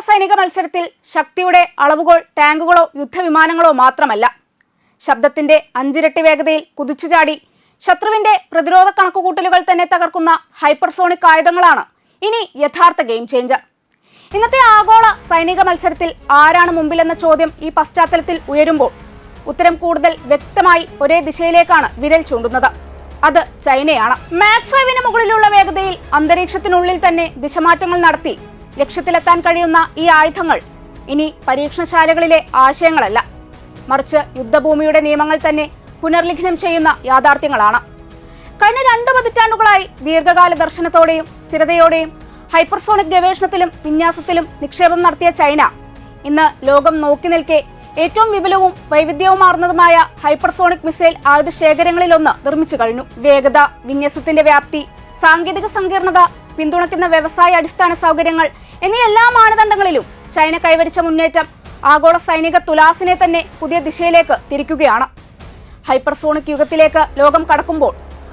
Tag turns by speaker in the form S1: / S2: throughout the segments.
S1: സൈനിക മത്സരത്തിൽ ശക്തിയുടെ അളവുകൾ ടാങ്കുകളോ യുദ്ധവിമാനങ്ങളോ മാത്രമല്ല. ശബ്ദത്തിന്റെ 5 ഇരട്ടി വേഗതയിൽ കുതിച്ചുചാടി ശത്രുവിന്റെ പ്രതിരോധ കണക്കുകൂട്ടലുകൾ തന്നെ തകർക്കുന്ന ഹൈപ്പർസോണിക് ആയുധങ്ങളാണ് ഇനി യഥാർത്ഥ ഗെയിം ചേഞ്ചർ. ഇന്നത്തെ ആഗോള സൈനിക മത്സരത്തിൽ ആരാണ് മുമ്പിലെന്ന ചോദ്യം ഈ പശ്ചാത്തലത്തിൽ ഉയരുമ്പോൾ ഉത്തരം കൂടുതൽ വ്യക്തമായി ഒരേ ദിശയിലേക്കാണ് വിരൽ ചൂണ്ടുന്നത്. അത് ചൈനയാണ്. മാക് 5 മുകളിലുള്ള വേഗതയിൽ അന്തരീക്ഷത്തിനുള്ളിൽ തന്നെ ദിശമാറ്റങ്ങൾ നടത്തി ലക്ഷ്യത്തിലെത്താൻ കഴിയുന്ന ഈ ആയുധങ്ങൾ ഇനി പരീക്ഷണശാലകളിലെ ആശയങ്ങളല്ല, മറിച്ച് യുദ്ധഭൂമിയുടെ നിയമങ്ങൾ തന്നെ പുനർലിഖനം ചെയ്യുന്ന യാഥാർത്ഥ്യങ്ങളാണ്. കഴിഞ്ഞ 2 പതിറ്റാണ്ടുകളായി ദീർഘകാല ദർശനത്തോടെയും സ്ഥിരതയോടെയും ഹൈപ്പർസോണിക് ഗവേഷണത്തിലും വിന്യാസത്തിലും നിക്ഷേപം നടത്തിയ ചൈന ഇന്ന് ലോകം നോക്കി നിൽക്കെ ഏറ്റവും വിപുലവും വൈവിധ്യവുമാർന്നതുമായ ഹൈപ്പർസോണിക് മിസൈൽ ആയുധ ശേഖരങ്ങളിലൊന്ന് നിർമ്മിച്ചു കഴിഞ്ഞു. വേഗത, വിന്യാസത്തിന്റെ വ്യാപ്തി, സാങ്കേതിക സങ്കീർണത, പിന്തുണയ്ക്കുന്ന വ്യവസായ അടിസ്ഥാന സൗകര്യങ്ങൾ എന്നീ എല്ലാ മാനദണ്ഡങ്ങളിലും ചൈന കൈവരിച്ച മുന്നേറ്റം ആഗോള സൈനിക തുലാസിനെ തന്നെ പുതിയ ദിശയിലേക്ക് തിരിക്കുകയാണ്. ഹൈപ്പർസോണിക് യുഗത്തിലേക്ക് ലോകം കടക്കുമ്പോൾ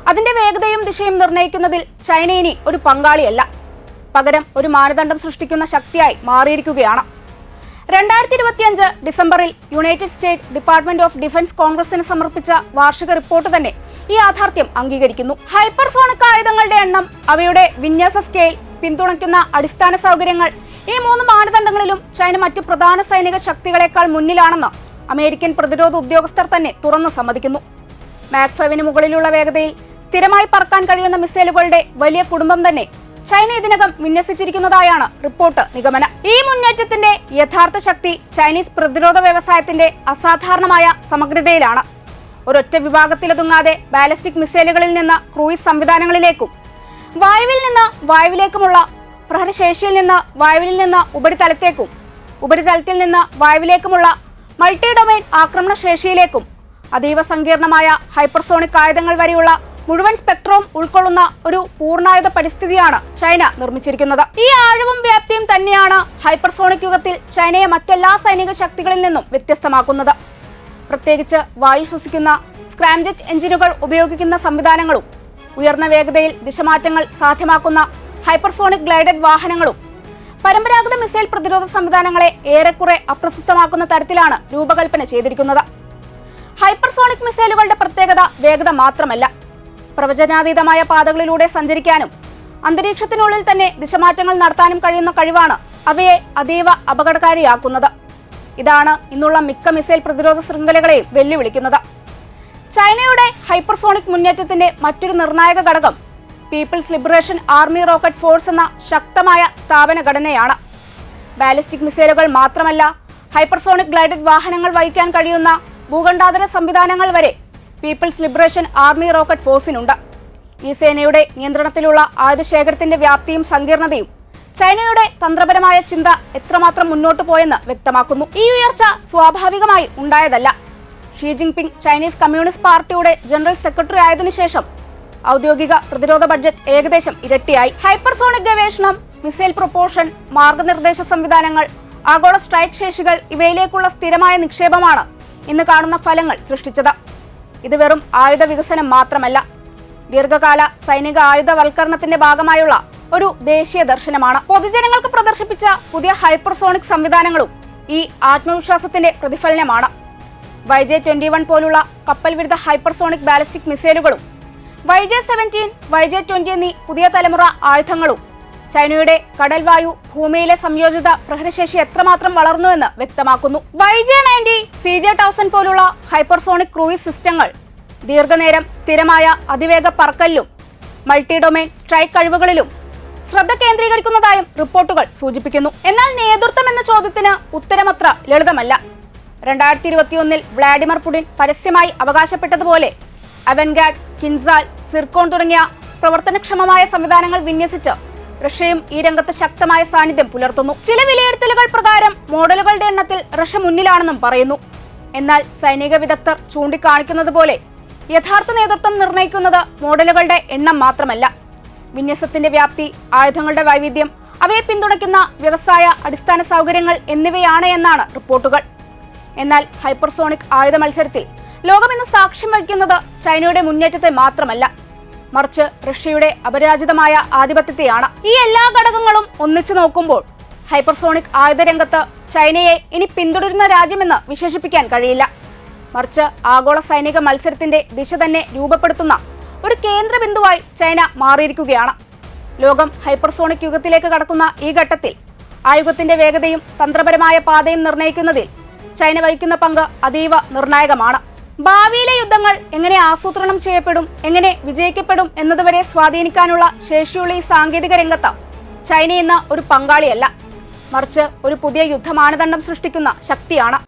S1: അതിന്റെ വേഗതയും ദിശയും നിർണ്ണയിക്കുന്നതിൽ ചൈന ഇനി ഒരു പങ്കാളിയല്ല, പകരം ഒരു മാനദണ്ഡം സൃഷ്ടിക്കുന്ന ശക്തിയായി മാറിയിരിക്കുകയാണ്. 2025 ഡിസംബറിൽ United States department of defence കോൺഗ്രസിന് സമർപ്പിച്ച വാർഷിക റിപ്പോർട്ട് തന്നെ ഈ യാഥാർത്ഥ്യം അംഗീകരിക്കുന്നു. ഹൈപ്പർസോണിക് ആയുധങ്ങളുടെ എണ്ണം, അവയുടെ വിന്യാസ സ്കെയിൽ, പിന്തുണയ്ക്കുന്ന അടിസ്ഥാന സൗകര്യങ്ങൾ, ഈ 3 മാനദണ്ഡങ്ങളിലും ചൈന മറ്റു പ്രധാന സൈനിക ശക്തികളെക്കാൾ മുന്നിലാണെന്ന് അമേരിക്കൻ പ്രതിരോധ ഉദ്യോഗസ്ഥർ തന്നെ തുറന്നു സമ്മതിക്കുന്നു. മാക് 5 മുകളിലുള്ള വേഗതയിൽ സ്ഥിരമായി പറക്കാൻ കഴിയുന്ന മിസൈലുകളുടെ വലിയ കുടുംബം തന്നെ ചൈന ഇതിനകം വിന്യസിച്ചിരിക്കുന്നതായാണ് റിപ്പോർട്ട് നിഗമനം. ഈ മുന്നേറ്റത്തിന്റെ യഥാർത്ഥ ശക്തി ചൈനീസ് പ്രതിരോധ വ്യവസായത്തിന്റെ അസാധാരണമായ സമഗ്രതയിലാണ്. ഒരൊറ്റ വിഭാഗത്തിലൊതുങ്ങാതെ ബാലിസ്റ്റിക് മിസൈലുകളിൽ നിന്ന് ക്രൂയിസ് സംവിധാനങ്ങളിലേക്കും വായുവിൽ നിന്ന് വായുവിലേക്കുമുള്ള പ്രഹരശേഷിയിൽ നിന്ന് വായുവിൽ നിന്ന് ഉപരിതലത്തേക്കും ഉപരിതലത്തിൽ നിന്ന് വായുവിലേക്കുമുള്ള മൾട്ടി ഡൊമൈൻ ആക്രമണ ശേഷിയിലേക്കും അതീവ സങ്കീർണമായ ഹൈപ്പർസോണിക് ആയുധങ്ങൾ വരെയുള്ള മുഴുവൻ സ്പെക്ട്രവും ഉൾക്കൊള്ളുന്ന ഒരു പൂർണ്ണായുധ പരിസ്ഥിതിയാണ് ചൈന നിർമ്മിച്ചിരിക്കുന്നത്. ഈ ആഴവും വ്യാപ്തിയും തന്നെയാണ് ഹൈപ്പർസോണിക് യുഗത്തിൽ ചൈനയെ മറ്റെല്ലാ സൈനിക ശക്തികളിൽ നിന്നും വ്യത്യസ്തമാക്കുന്നത്. പ്രത്യേകിച്ച് വായു ശ്വസിക്കുന്ന സ്ക്രാംജെറ്റ് എഞ്ചിനുകൾ ഉപയോഗിക്കുന്ന സംവിധാനങ്ങളും ഉയർന്ന വേഗതയിൽ ദിശമാറ്റങ്ങൾ സാധ്യമാക്കുന്ന ഹൈപ്പർസോണിക് ഗ്ലൈഡഡ് വാഹനങ്ങളും പരമ്പരാഗത മിസൈൽ പ്രതിരോധ സംവിധാനങ്ങളെ ഏറെക്കുറെ അപ്രസക്തമാക്കുന്ന തരത്തിലാണ് രൂപകൽപ്പന ചെയ്തിരിക്കുന്നത്. ഹൈപ്പർസോണിക് മിസൈലുകളുടെ പ്രത്യേകത വേഗത മാത്രമല്ല, പ്രവചനാതീതമായ പാതകളിലൂടെ സഞ്ചരിക്കാനും അന്തരീക്ഷത്തിനുള്ളിൽ തന്നെ ദിശമാറ്റങ്ങൾ നടത്താനും കഴിയുന്ന കഴിവാണ് അവയെ അതീവ അപകടകാരിയാക്കുന്നത്. ഇതാണ് ഇന്നുള്ള മിക്ക മിസൈൽ പ്രതിരോധ ശൃംഖലകളെയും വെല്ലുവിളിക്കുന്നത്. ചൈനയുടെ ഹൈപ്പർസോണിക് മുന്നേറ്റത്തിന്റെ മറ്റൊരു നിർണായക ഘടകം People's Liberation Army rocket force എന്ന ശക്തമായ സ്ഥാപന ഘടനയാണ്. ബാലിസ്റ്റിക് മിസൈലുകൾ മാത്രമല്ല, ഹൈപ്പർസോണിക് ഗ്ലൈഡഡ് വാഹനങ്ങൾ വഹിക്കാൻ കഴിയുന്ന ഭൂഖണ്ഡാന്തര സംവിധാനങ്ങൾ വരെ പീപ്പിൾസ് ലിബറേഷൻ ആർമി റോക്കറ്റ് ഫോഴ്സിനുണ്ട്. ഈ സേനയുടെ നിയന്ത്രണത്തിലുള്ള ആയുധശേഖരത്തിന്റെ വ്യാപ്തിയും സങ്കീർണതയും ചൈനയുടെ തന്ത്രപരമായ ചിന്ത എത്രമാത്രം മുന്നോട്ട് പോയെന്ന് വ്യക്തമാക്കുന്നു. ഈ ഉയർച്ച സ്വാഭാവികമായി ഉണ്ടായതല്ല. ഷീ ജിൻപിങ് ചൈനീസ് കമ്മ്യൂണിസ്റ്റ് പാർട്ടിയുടെ ജനറൽ സെക്രട്ടറി ആയതിനു ശേഷം ഔദ്യോഗിക പ്രതിരോധ ബഡ്ജറ്റ് ഏകദേശം ഇരട്ടിയായി. ഹൈപ്പർസോണിക് ഗവേഷണം, മിസൈൽ പ്രൊപ്പോർഷൻ, മാർഗനിർദ്ദേശ സംവിധാനങ്ങൾ, ആഗോള സ്ട്രൈക്ക് ശേഷികൾ ഇവയിലേക്കുള്ള സ്ഥിരമായ നിക്ഷേപമാണ് ഇന്ന് കാണുന്ന ഫലങ്ങൾ സൃഷ്ടിച്ചത്. ഇത് വെറും ആയുധ വികസനം മാത്രമല്ല, ദീർഘകാല സൈനിക ആയുധവൽക്കരണത്തിന്റെ ഭാഗമായുള്ള ഒരു ദേശീയ ദർശനമാണ്. പൊതുജനങ്ങൾക്ക് പ്രദർശിപ്പിച്ച പുതിയ ഹൈപ്പർസോണിക് സംവിധാനങ്ങളും ഈ ആത്മവിശ്വാസത്തിന്റെ പ്രതിഫലനമാണ്. YJ-21 പോലുള്ള കപ്പൽ വിരുദ്ധ ഹൈപ്പർസോണിക് ബാലിസ്റ്റിക് മിസൈലുകളും YJ-17, YJ-20 എന്നീ പുതിയ തലമുറ ആയുധങ്ങളും ചൈനയുടെ കടൽ, വായു, ഭൂമിയിലെ സംയോജിത പ്രഹരശേഷി എത്രമാത്രം വളർന്നുവെന്ന് വ്യക്തമാക്കുന്നു. YJ-90, CJ-1000 പോലുള്ള ഹൈപ്പർസോണിക് ക്രൂയിസ് സിസ്റ്റങ്ങൾ ദീർഘനേരം സ്ഥിരമായ അതിവേഗ പറക്കലിലും മൾട്ടി ഡൊമൈൻ സ്ട്രൈക്ക് കഴിവുകളിലും ശ്രദ്ധ കേന്ദ്രീകരിക്കുന്നതായും റിപ്പോർട്ടുകൾ സൂചിപ്പിക്കുന്നു. എന്നാൽ നേതൃത്വം എന്ന ചോദ്യത്തിന് ഉത്തരമത്ര ലളിതമല്ല. 2021 വ്ളാഡിമിർ പുടിൻ പരസ്യമായി അവകാശപ്പെട്ടതുപോലെ അവൻഗാർഡ്, കിൻസാൽ, സിർക്കോൺ തുടങ്ങിയ പ്രവർത്തനക്ഷമമായ സംവിധാനങ്ങൾ വിന്യസിച്ച് റഷ്യയും ഈ രംഗത്ത് ശക്തമായ സാന്നിധ്യം പുലർത്തുന്നു. ചില വിലയിരുത്തലുകൾ പ്രകാരം മോഡലുകളുടെ എണ്ണത്തിൽ റഷ്യ മുന്നിലാണെന്നും പറയുന്നു. എന്നാൽ സൈനിക വിദഗ്ധർ ചൂണ്ടിക്കാണിക്കുന്നത് പോലെ യഥാർത്ഥ നേതൃത്വം നിർണ്ണയിക്കുന്നത് മോഡലുകളുടെ എണ്ണം മാത്രമല്ല, വിന്യാസത്തിന്റെ വ്യാപ്തി, ആയുധങ്ങളുടെ വൈവിധ്യം, അവയെ പിന്തുണയ്ക്കുന്ന വ്യവസായ അടിസ്ഥാന സൗകര്യങ്ങൾ എന്നിവയാണ് എന്നാണ് റിപ്പോർട്ടുകൾ. എന്നാൽ ഹൈപ്പർസോണിക് ആയുധ മത്സരത്തിൽ ലോകം ഇന്ന് സാക്ഷ്യം വഹിക്കുന്നത് ചൈനയുടെ മുന്നേറ്റത്തെ മാത്രമല്ല, മറിച്ച് റഷ്യയുടെ അപരാജിതമായ ആധിപത്യത്തെയാണ്. ഈ എല്ലാ ഘടകങ്ങളും ഒന്നിച്ചു നോക്കുമ്പോൾ ഹൈപ്പർസോണിക് ആയുധരംഗത്ത് ചൈനയെ ഇനി പിന്തുടരുന്ന രാജ്യമെന്ന് വിശേഷിപ്പിക്കാൻ കഴിയില്ല. മറിച്ച് ആഗോള സൈനിക മത്സരത്തിന്റെ ദിശ തന്നെ രൂപപ്പെടുത്തുന്ന ഒരു കേന്ദ്ര ബിന്ദുവായി ചൈന മാറിയിരിക്കുകയാണ്. ലോകം ഹൈപ്പർസോണിക് യുഗത്തിലേക്ക് കടക്കുന്ന ഈ ഘട്ടത്തിൽ ആ യുഗത്തിന്റെ വേഗതയും തന്ത്രപരമായ പാതയും നിർണ്ണയിക്കുന്നതിൽ ചൈന വഹിക്കുന്ന പങ്ക് അതീവ നിർണായകമാണ്. ഭാവിയിലെ യുദ്ധങ്ങൾ എങ്ങനെ ആസൂത്രണം ചെയ്യപ്പെടും, എങ്ങനെ വിജയിക്കപ്പെടും എന്നതുവരെ സ്വാധീനിക്കാനുള്ള ശേഷിയുള്ള ഈ സാങ്കേതിക രംഗത്ത് ചൈന ഇന്ന് ഒരു പങ്കാളിയല്ല, മറിച്ച് ഒരു പുതിയ യുദ്ധ മാനദണ്ഡം സൃഷ്ടിക്കുന്ന ശക്തിയാണ്.